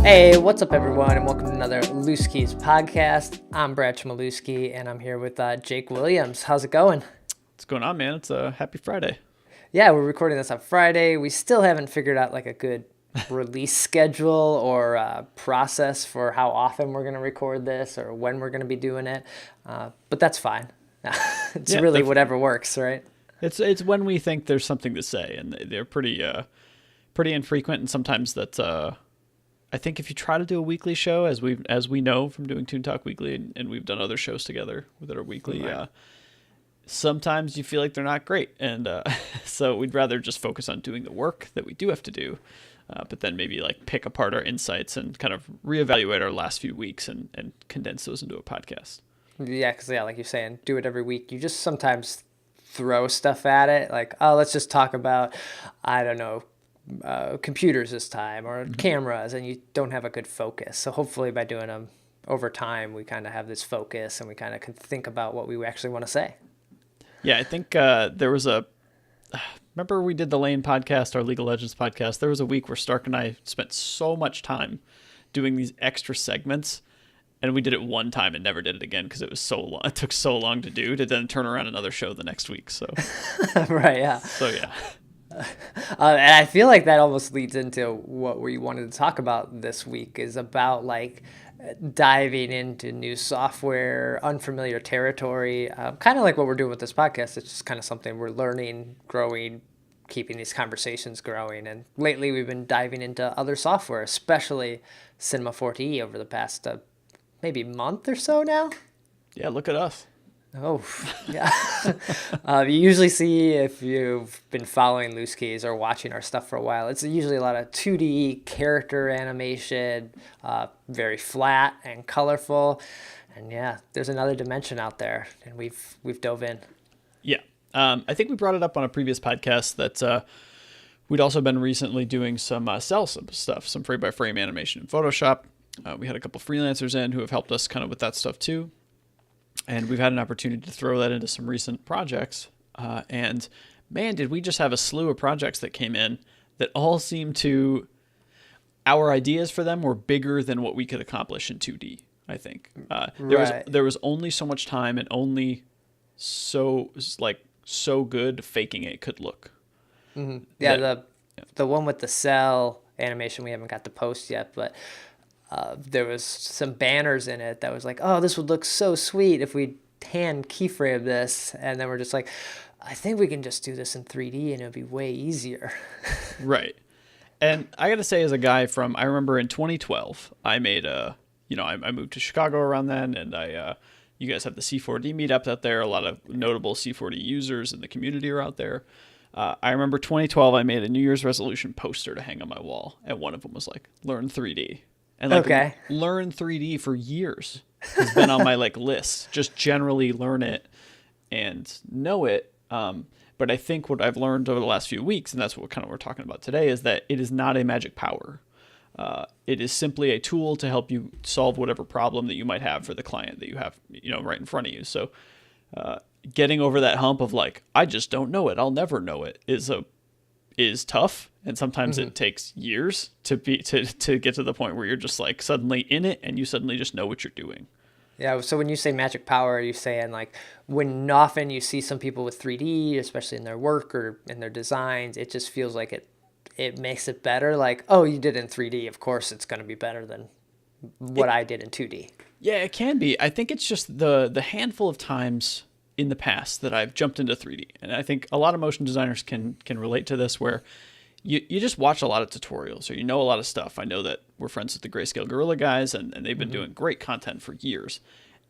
Hey, what's up, everyone, and welcome to another LooseKeys podcast. I'm Brad Chmielewski, and I'm here with Jake Williams. How's it going? What's going on, man? It's a happy Friday. Yeah, we're recording this on Friday. We still haven't figured out like a good release schedule or process for how often we're going to record this or when we're going to be doing it, but that's fine. It's really whatever works, right? It's when we think there's something to say, and they're pretty infrequent, and sometimes that's I think if you try to do a weekly show, as we know from doing Toon Talk Weekly, and we've done other shows together that are weekly, right. Sometimes you feel like they're not great, and so we'd rather just focus on doing the work that we do have to do, but then maybe like pick apart our insights and kind of reevaluate our last few weeks and condense those into a podcast. Yeah, because like you're saying, do it every week. You just sometimes throw stuff at it, like, oh, let's just talk about, I don't know, computers this time or cameras, and you don't have a good focus. So hopefully by doing them over time, we kind of have this focus and we kind of can think about what we actually want to say. Yeah, I think there was remember we did the Lane podcast, our League of Legends podcast. There was a week where Stark and I spent so much time doing these extra segments, and we did it one time and never did it again because it was so long. It took so long to do to then turn around another show the next week. So right, yeah. So yeah. And I feel like that almost leads into what we wanted to talk about this week, is about like diving into new software, unfamiliar territory, kind of like what we're doing with this podcast. It's just kind of something we're learning, growing, keeping these conversations growing. And lately we've been diving into other software, especially Cinema 4D over the past maybe month or so now. Yeah, look at us. Oh, yeah. You usually see, if you've been following LooseKeys or watching our stuff for a while, it's usually a lot of 2D character animation, very flat and colorful. And yeah, there's another dimension out there, and we've dove in. Yeah. I think we brought it up on a previous podcast that we'd also been recently doing some cell stuff, some frame-by-frame animation in Photoshop. We had a couple freelancers in who have helped us kind of with that stuff too. And we've had an opportunity to throw that into some recent projects. And man, did we just have a slew of projects that came in that all seemed to, our ideas for them were bigger than what we could accomplish in 2D, I think. There was only so much time and only so good faking it could look. Mm-hmm. Yeah, the one with the cell animation we haven't got to post yet, but there was some banners in it that was like, oh, this would look so sweet if we hand keyframe this. And then we're just like, I think we can just do this in 3D and it'll be way easier. Right. And I got to say, as a guy I remember in 2012, I made I moved to Chicago around then, and you guys have the C4D meetups out there. A lot of notable C4D users in the community are out there. I remember 2012, I made a New Year's resolution poster to hang on my wall. And one of them was like, learn 3D. And learn 3D for years has been on my list. Just generally learn it and know it. But I think what I've learned over the last few weeks, and that's what we're talking about today, is that it is not a magic power. It is simply a tool to help you solve whatever problem that you might have for the client that you have, right in front of you. So getting over that hump of I just don't know it, I'll never know it, is tough. And sometimes it takes years to get to the point where you're just suddenly in it and you suddenly just know what you're doing. Yeah. So when you say magic power, are you saying when often you see some people with 3D, especially in their work or in their designs, it just feels like it makes it better? Like, oh, you did it in 3D, of course it's going to be better than what I did in 2D. Yeah, it can be. I think it's just the handful of times in the past that I've jumped into 3D. And I think a lot of motion designers can relate to this, where you just watch a lot of tutorials, or a lot of stuff. I know that we're friends with the Grayscale Gorilla guys, and they've been doing great content for years.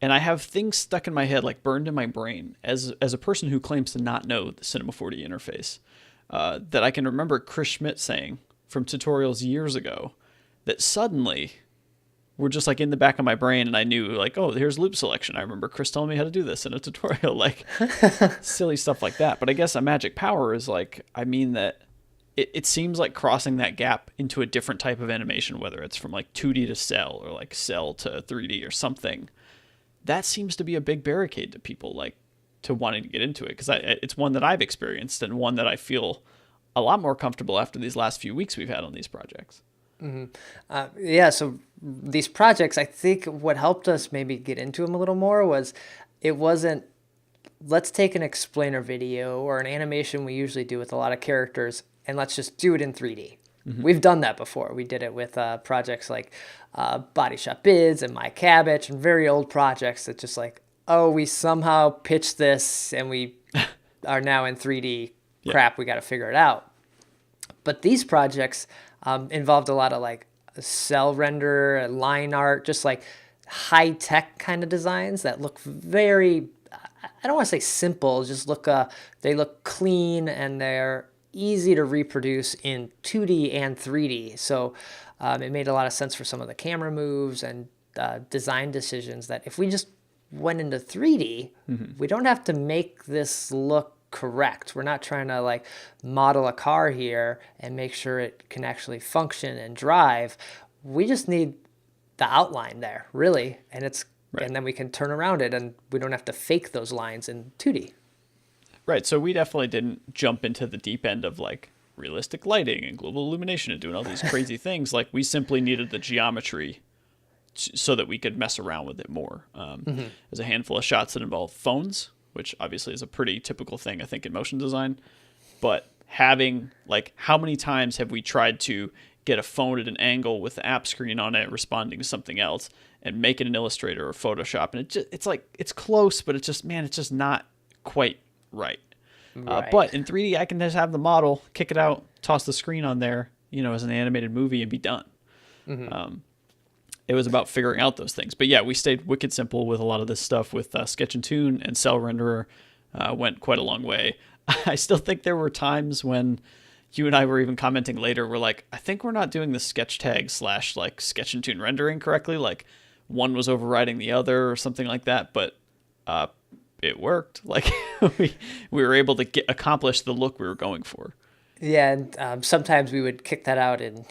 And I have things stuck in my head, burned in my brain, as a person who claims to not know the Cinema 4D interface, that I can remember Chris Schmidt saying from tutorials years ago that suddenly were just in the back of my brain, and I knew oh, here's loop selection. I remember Chris telling me how to do this in a tutorial, silly stuff like that. But I guess a magic power is that it seems like crossing that gap into a different type of animation, whether it's from 2D to cell or cell to 3D or something. That seems to be a big barricade to people to wanting to get into it, because it's one that I've experienced and one that I feel a lot more comfortable after these last few weeks we've had on these projects. Yeah, so these projects, I think what helped us maybe get into them a little more was it wasn't, let's take an explainer video or an animation we usually do with a lot of characters and let's just do it in 3D. We've done that before. We did it with projects like Body Shop Bids and My Cabbage and very old projects that just like, oh, we somehow pitched this and we are now in 3D. Yeah. Crap, we got to figure it out. But these projects involved a lot of like cell render, line art, just like high tech kind of designs that look very, I don't want to say simple, just they look clean and they're easy to reproduce in 2D and 3D. So it made a lot of sense for some of the camera moves and design decisions that if we just went into 3D, we don't have to make this look correct. We're not trying to like model a car here and make sure it can actually function and drive. We just need the outline there, really, and and then we can turn around it and we don't have to fake those lines in 2D. Right. So we definitely didn't jump into the deep end of like realistic lighting and global illumination and doing all these crazy things. Like we simply needed the geometry so that we could mess around with it more. There's a handful of shots that involve phones, which obviously is a pretty typical thing, I think, in motion design. But having, like, how many times have we tried to get a phone at an angle with the app screen on it responding to something else and make it in Illustrator or Photoshop? And it's like, it's close, but it's just not quite right. But in 3D, I can just have the model, kick it out, toss the screen on there, as an animated movie and be done. It was about figuring out those things. But yeah, we stayed wicked simple with a lot of this stuff with Sketch and Tune, and Cell Renderer went quite a long way. I still think there were times when you and I were even commenting later, we're like, I think we're not doing the sketch tag / like Sketch and Tune rendering correctly. Like one was overriding the other or something like that. But it worked. Like we were able to accomplish the look we were going for. Yeah, and sometimes we would kick that out in,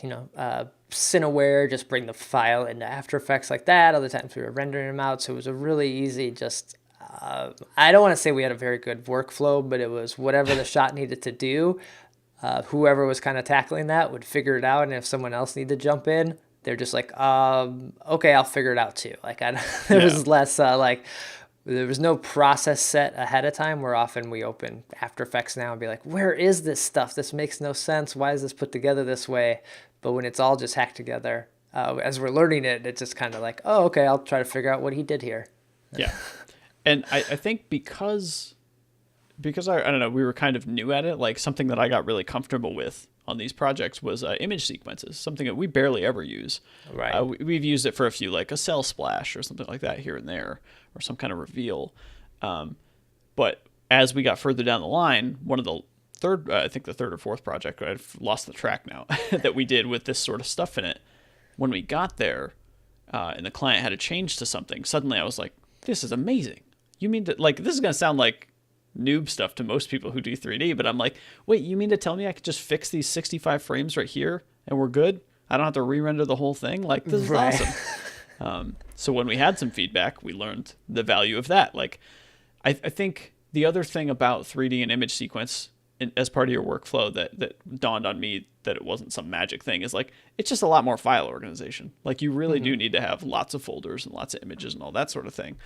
Cineware, just bring the file into After Effects like that. Other times we were rendering them out, so it was a really easy, just, I don't want to say we had a very good workflow, but it was whatever the shot needed to do. Whoever was kind of tackling that would figure it out, and if someone else needed to jump in, they're just like, okay, I'll figure it out too. Like, there was less, there was no process set ahead of time where often we open After Effects now and be like, where is this stuff? This makes no sense. Why is this put together this way? But when it's all just hacked together, as we're learning it, it's just kind of like, oh, okay, I'll try to figure out what he did here. Yeah. And I think because I don't know, we were kind of new at it, like something that I got really comfortable with on these projects was image sequences, something that we barely ever use. Right. We've used it for a few, like a cell splash or something like that here and there, or some kind of reveal. But as we got further down the line, one of the I think the third or fourth project, I've lost the track now, that we did with this sort of stuff in it, when we got there and the client had to change to something, suddenly I was like, this is amazing. You mean to, like, this is going to sound like noob stuff to most people who do 3D, but I'm like, wait, you mean to tell me I could just fix these 65 frames right here and we're good? I don't have to re-render the whole thing? Like, this is awesome. So when we had some feedback, we learned the value of that. Like, I think the other thing about 3D and image sequence as part of your workflow that dawned on me that it wasn't some magic thing is like, it's just a lot more file organization. Like you really do need to have lots of folders and lots of images and all that sort of thing.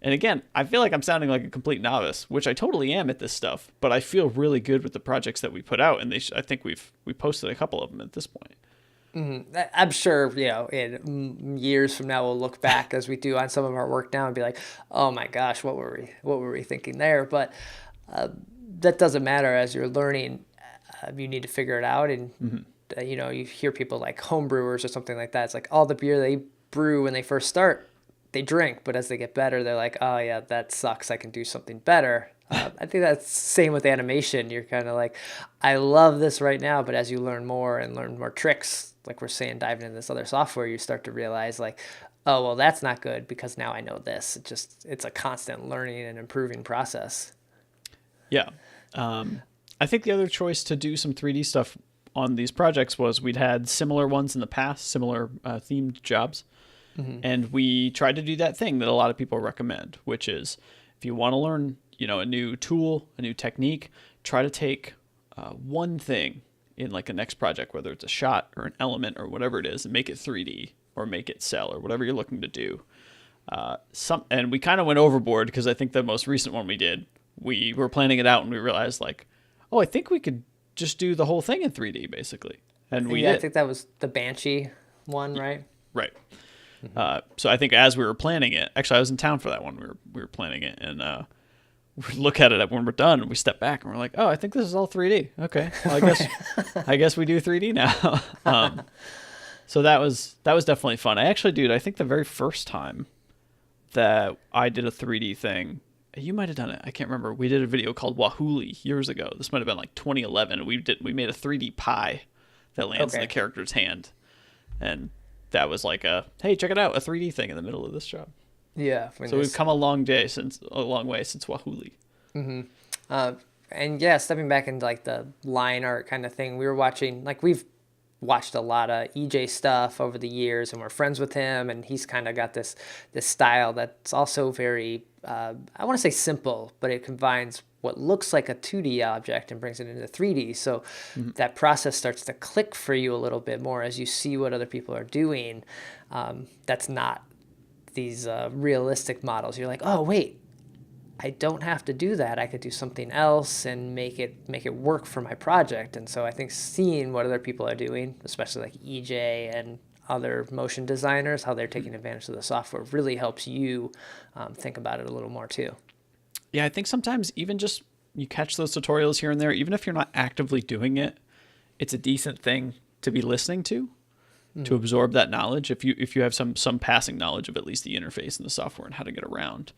And again, I feel like I'm sounding like a complete novice, which I totally am at this stuff, but I feel really good with the projects that we put out. And I think we posted a couple of them at this point. I'm sure, in years from now, we'll look back as we do on some of our work now and be like, oh my gosh, what were we thinking there? But that doesn't matter. As you're learning, you need to figure it out. And, you hear people like home brewers or something like that. It's like all the beer they brew when they first start, they drink. But as they get better, they're like, oh, yeah, that sucks. I can do something better. I think that's the same with animation. You're kind of like, I love this right now. But as you learn more and learn more tricks, like we're saying, diving into this other software, you start to realize like, oh, well, that's not good because now I know this. It's a constant learning and improving process. Yeah. I think the other choice to do some 3D stuff on these projects was we'd had similar ones in the past, similar themed jobs. And we tried to do that thing that a lot of people recommend, which is if you want to learn, a new tool, a new technique, try to take one thing in like a next project, whether it's a shot or an element or whatever it is, and make it 3D or make it cell or whatever you're looking to do. And we kind of went overboard because I think the most recent one we did, we were planning it out and we realized like, oh, I think we could just do the whole thing in 3D basically. And we did. I think that was the Banshee one, right? Right. So I think as we were planning it, actually I was in town for that one. We were planning it, and we look at it when we're done, and we step back and we're like, oh, I think this is all 3D. Okay, well, I guess we do 3D now. So that was definitely fun. I actually, dude, I think the very first time that I did a 3D thing, you might have done it. I can't remember. We did a video called Wahuli years ago. This might have been like 2011. We made a 3D pie that lands in the character's hand, and that was like hey, check it out, a 3D thing in the middle of this job. Yeah. So we've come a long way since Wahuli. Mm-hmm. And yeah, stepping back into like the line art kind of thing, we were watching, like we've watched a lot of EJ stuff over the years, and we're friends with him, and he's kind of got this style that's also very, I want to say simple, but it combines what looks like a 2D object and brings it into 3D. So that process starts to click for you a little bit more as you see what other people are doing. That's not these realistic models. You're like, oh, wait, I don't have to do that. I could do something else and make it work for my project. And so I think seeing what other people are doing, especially like EJ and other motion designers, how they're taking advantage of the software, really helps you think about it a little more too. Yeah, I think sometimes even just you catch those tutorials here and there, even if you're not actively doing it, it's a decent thing to be listening to absorb that knowledge. If you have some passing knowledge of at least the interface and the software and how to get around,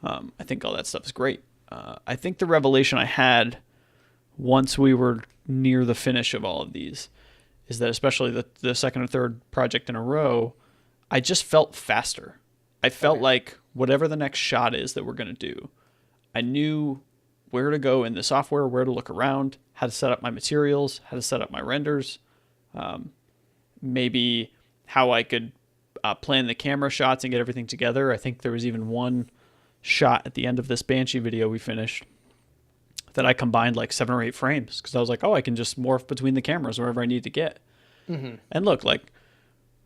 I think all that stuff is great. I think the revelation I had once we were near the finish of all of these is that especially the second or third project in a row, I just felt faster. I felt like whatever the next shot is that we're going to do, I knew where to go in the software, where to look around, how to set up my materials, how to set up my renders, maybe how I could plan the camera shots and get everything together. I think there was even one shot at the end of this Banshee video we finished that I combined like 7 or 8 frames because I was like, oh, I can just morph between the cameras wherever I need to get. And look, like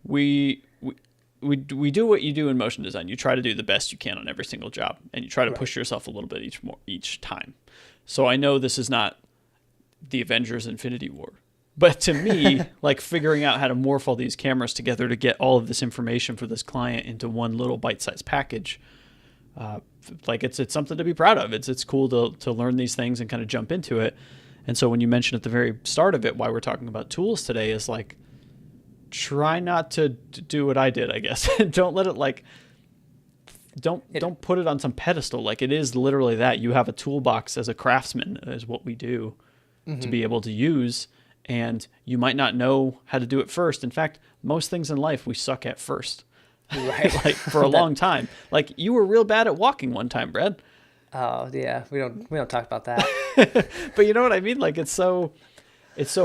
we do what you do in motion design. You try to do the best you can on every single job, and you try to push yourself a little bit each time. So I know this is not the Avengers Infinity War, but to me, like figuring out how to morph all these cameras together to get all of this information for this client into one little bite-sized package, like it's something to be proud of. It's cool to learn these things and kind of jump into it. And so when you mentioned at the very start of it, why we're talking about tools today is like, try not to do what I did, I guess. Don't let it like, don't put it on some pedestal. Like it is literally that. You have a toolbox as a craftsman is what we do to be able to use. And you might not know how to do it first. In fact, most things in life we suck at first. Right. Like for a long time. Like you were real bad at walking one time, Brad. Oh yeah. We don't talk about that. But you know what I mean? Like it's so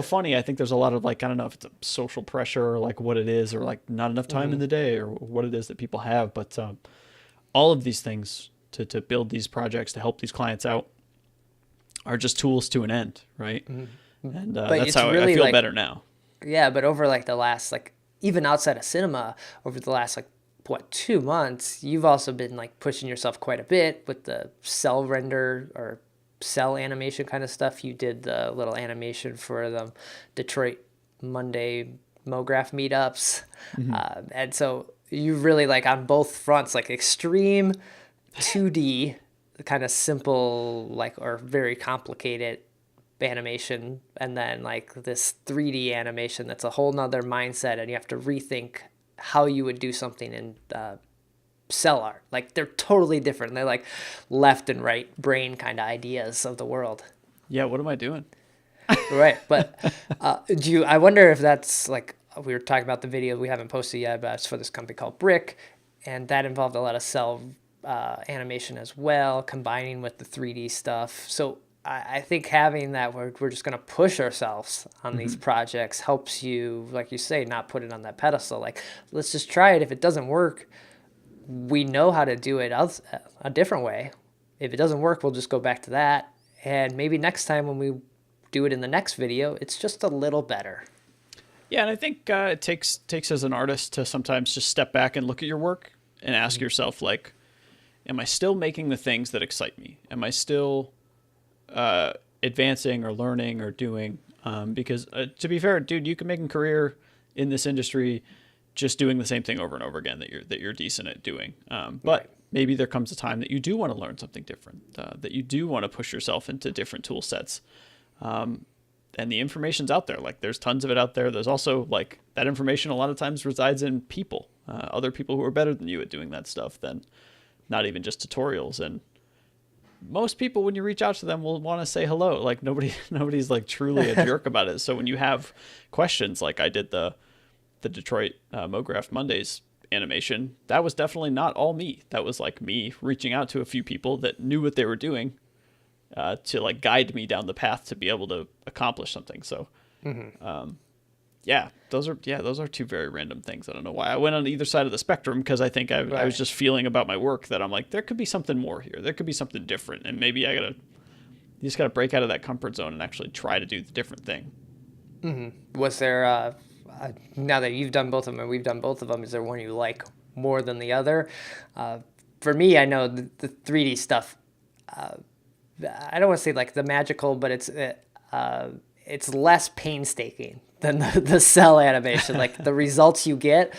funny. I think there's a lot of like, I don't know if it's a social pressure or like what it is, or like not enough time in the day or what it is that people have. But all of these things to build these projects, to help these clients out are just tools to an end. Right. And that's how really I feel like, better now. Yeah. But over like the last, like even outside of cinema, over the last like 2 months, you've also been like pushing yourself quite a bit with the cell render or cell animation kind of stuff. You did the little animation for the Detroit Monday MoGraph meetups. And so you really like on both fronts, like extreme 2D, kind of simple, like, or very complicated animation. And then like this 3D animation, that's a whole nother mindset. And you have to rethink how you would do something in cell art. Like they're totally different. They're like left and right brain kind of ideas of the world. Yeah, what am I doing? Right. But I wonder if that's like, we were talking about the video we haven't posted yet, but it's for this company called Brick, and that involved a lot of cell animation as well, combining with the 3D stuff. So I think having that, we're just going to push ourselves on these projects helps you, like you say, not put it on that pedestal. Like, let's just try it. If it doesn't work, we know how to do it a different way. If it doesn't work, we'll just go back to that. And maybe next time when we do it in the next video. It's just a little better. Yeah, and I think it takes as an artist to sometimes just step back and look at your work and ask yourself, like, am I still making the things that excite me? Am I still advancing or learning or doing? Because to be fair, dude, you can make a career in this industry just doing the same thing over and over again that you're decent at doing. But maybe there comes a time that you do want to learn something different, that you do want to push yourself into different tool sets. And the information's out there. Like, there's tons of it out there. There's also, like, that information a lot of times resides in people, other people who are better than you at doing that stuff than not even just tutorials. And most people, when you reach out to them, will want to say hello. Like, nobody's like truly a jerk about it. So when you have questions, like I did the Detroit MoGraph Mondays animation, that was definitely not all me. That was like me reaching out to a few people that knew what they were doing, to like guide me down the path to be able to accomplish something. So, those are two very random things. I don't know why I went on either side of the spectrum, because I think I was just feeling about my work that I'm like, there could be something more here. There could be something different. And maybe you just got to break out of that comfort zone and actually try to do the different thing. Mm-hmm. Was there, now that you've done both of them and we've done both of them, is there one you like more than the other? For me, I know the 3D stuff, I don't want to say like the magical, but it's less painstaking than the cell animation. Like, the results you get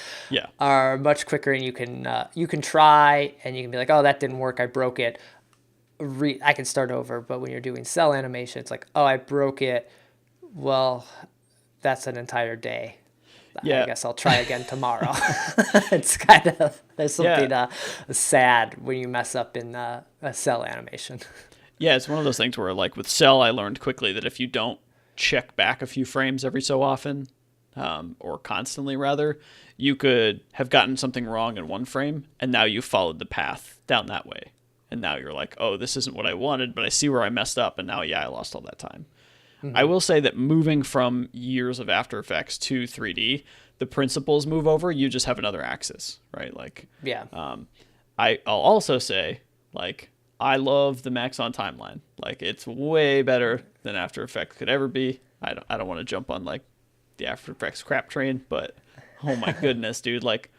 are much quicker, and you can try and you can be like, oh, that didn't work, I broke it. I can start over. But when you're doing cell animation, it's like, oh, I broke it. Well, that's an entire day. I guess I'll try again tomorrow. It's kind of, there's something sad when you mess up in a cell animation. Yeah, it's one of those things where, like, with cell, I learned quickly that if you don't check back a few frames every so often, or constantly rather, you could have gotten something wrong in one frame, and now you followed the path down that way. And now you're like, oh, this isn't what I wanted, but I see where I messed up, and now, I lost all that time. Mm-hmm. I will say that moving from years of After Effects to 3D, the principles move over, you just have another axis, right? Like, I'll also say, like, I love the Maxon timeline. Like, it's way better than After Effects could ever be. I don't want to jump on, like, the After Effects crap train, but oh my goodness, dude. Like,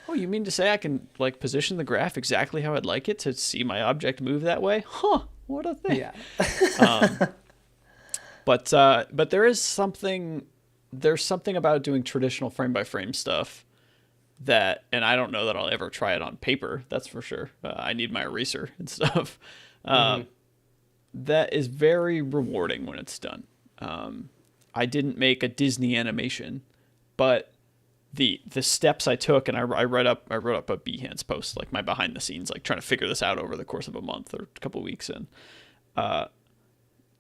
oh, you mean to say I can, like, position the graph exactly how I'd like it to see my object move that way? Huh, what a thing. Yeah. But there's something about doing traditional frame by frame stuff that, and I don't know that I'll ever try it on paper, that's for sure. I need my eraser and stuff. That is very rewarding when it's done. I didn't make a Disney animation, but the steps I took, and I wrote up a Behance post, like my behind the scenes, like trying to figure this out over the course of a month or a couple of weeks, and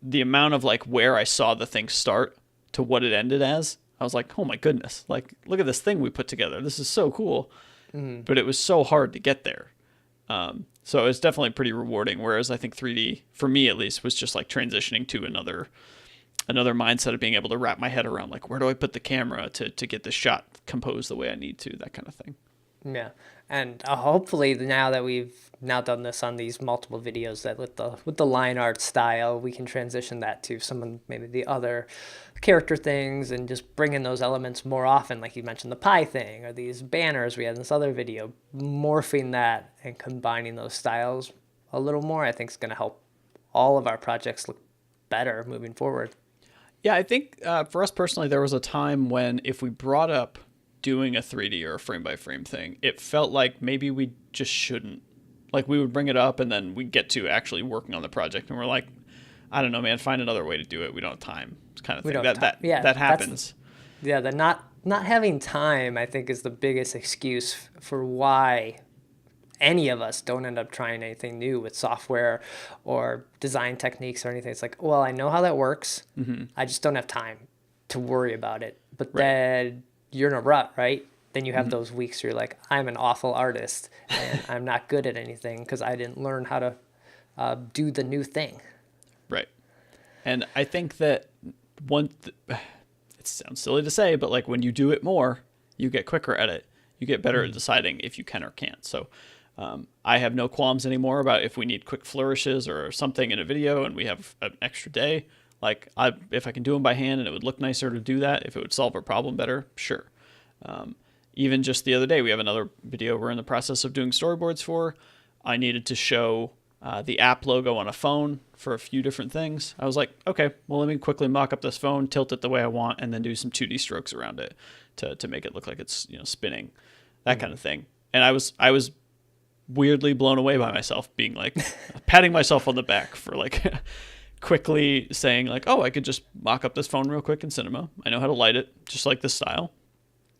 the amount of, like, where I saw the thing start to what it ended as, I was like, oh my goodness, like, look at this thing we put together. This is so cool. But it was so hard to get there. So it's definitely pretty rewarding. Whereas I think 3D, for me at least, was just like transitioning to another mindset of being able to wrap my head around, like, where do I put the camera to get the shot composed the way I need to, that kind of thing. Yeah. And hopefully now that we've now done this on these multiple videos, that with the line art style, we can transition that to some of maybe the other character things and just bring in those elements more often. Like you mentioned, the pie thing or these banners we had in this other video, morphing that and combining those styles a little more, I think is going to help all of our projects look better moving forward. Yeah, I think for us personally, there was a time when if we brought up doing a 3D or a frame by frame thing, it felt like maybe we just shouldn't. Like, we would bring it up and then we'd get to actually working on the project and we're like, I don't know, man, find another way to do it. We don't have time, kind of thing. That happens. The not having time, I think, is the biggest excuse for why any of us don't end up trying anything new with software or design techniques or anything. It's like, well, I know how that works. I just don't have time to worry about it. But then you're in a rut, right? Then you have those weeks where you're like, I'm an awful artist and I'm not good at anything because I didn't learn how to do the new thing. Right. And I think that it sounds silly to say, but like when you do it more, you get quicker at it. You get better at deciding if you can or can't. So I have no qualms anymore about if we need quick flourishes or something in a video and we have an extra day, Like, if I can do them by hand and it would look nicer to do that, if it would solve a problem better, sure. Even just the other day, we have another video we're in the process of doing storyboards for. I needed to show the app logo on a phone for a few different things. I was like, okay, well, let me quickly mock up this phone, tilt it the way I want, and then do some 2D strokes around it to make it look like it's, spinning, that kind of thing. And I was weirdly blown away by myself, being like patting myself on the back for like quickly saying like, oh, I could just mock up this phone real quick in Cinema. I know how to light it just like this style.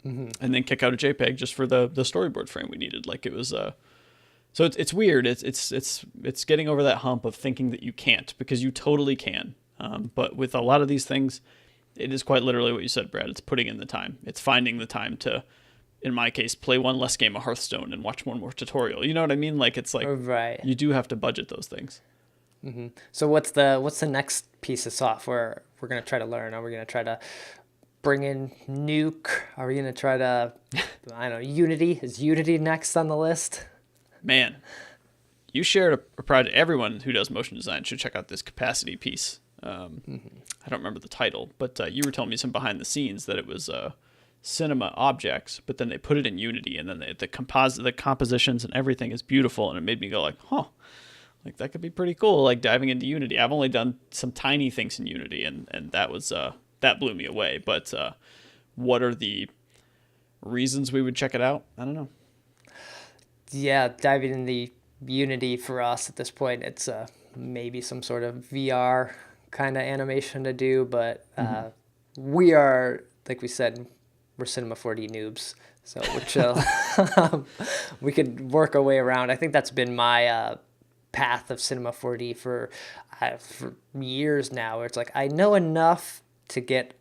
And then kick out a JPEG just for the storyboard frame we needed. Like, it was so it's weird. It's getting over that hump of thinking that you can't, because you totally can. But with a lot of these things, it is quite literally what you said, Brad. It's putting in the time. It's finding the time to, in my case, play one less game of Hearthstone and watch one more tutorial. You know what I mean? Like, it's like, right. You do have to budget those things. So what's the next piece of software we're gonna try to learn? Are we gonna try to bring in Nuke? Are we gonna try to, I don't know, Unity? Is Unity next on the list? Man, you shared a project. Everyone who does motion design should check out this capacity piece. I don't remember the title, but you were telling me some behind the scenes that it was Cinema objects, but then they put it in Unity, and then the compositions and everything is beautiful, and it made me go like, huh, like that could be pretty cool. Like diving into Unity. I've only done some tiny things in Unity, and that was that blew me away. But what are the reasons we would check it out? I don't know. Yeah, diving in the Unity for us at this point, it's maybe some sort of VR kind of animation to do, but we are, like we said, we're Cinema 4D noobs, so we're chill. We could work our way around. I think that's been my path of Cinema 4D for years now, where it's like I know enough to get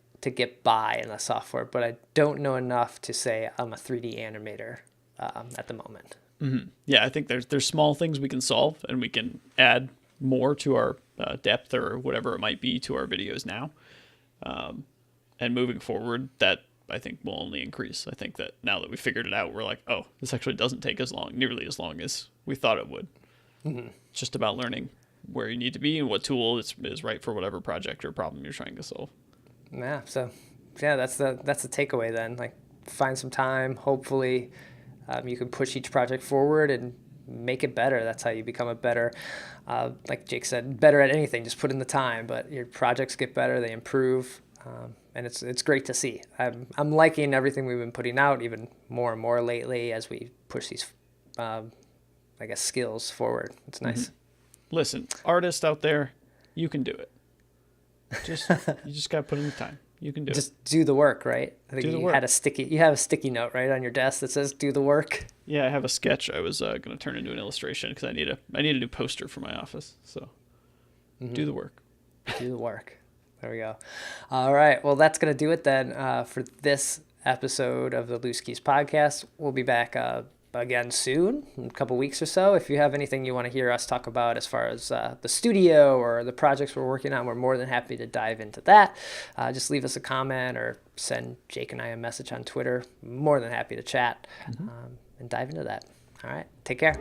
by in the software, but I don't know enough to say I'm a 3D animator at the moment. Yeah, I think there's small things we can solve, and we can add more to our depth or whatever it might be to our videos now. And moving forward, that I think will only increase. I think that now that we figured it out, we're like, oh, this actually doesn't take nearly as long as we thought it would. It's just about learning where you need to be and what tool is right for whatever project or problem you're trying to solve. Yeah, so yeah, that's the takeaway then. Like, find some time, hopefully. You can push each project forward and make it better. That's how you become a better, like Jake said, better at anything. Just put in the time, but your projects get better, they improve, and it's great to see. I'm liking everything we've been putting out even more and more lately as we push these, I guess, skills forward. It's nice. Listen, artists out there, you can do it. You just got to put in the time. You can do it. Just do the work, right? I think you have a sticky note right on your desk that says "do the work." Yeah, I have a sketch I was going to turn into an illustration because I need a new poster for my office. So, do the work. Do the work. There we go. All right. Well, that's going to do it then for this episode of the Loose Keys podcast. We'll be back again soon, in a couple weeks or so. If you have anything you want to hear us talk about as far as the studio or the projects we're working on, we're more than happy to dive into that. Just leave us a comment or send Jake and I a message on Twitter. More than happy to chat and dive into that. All right. Take care.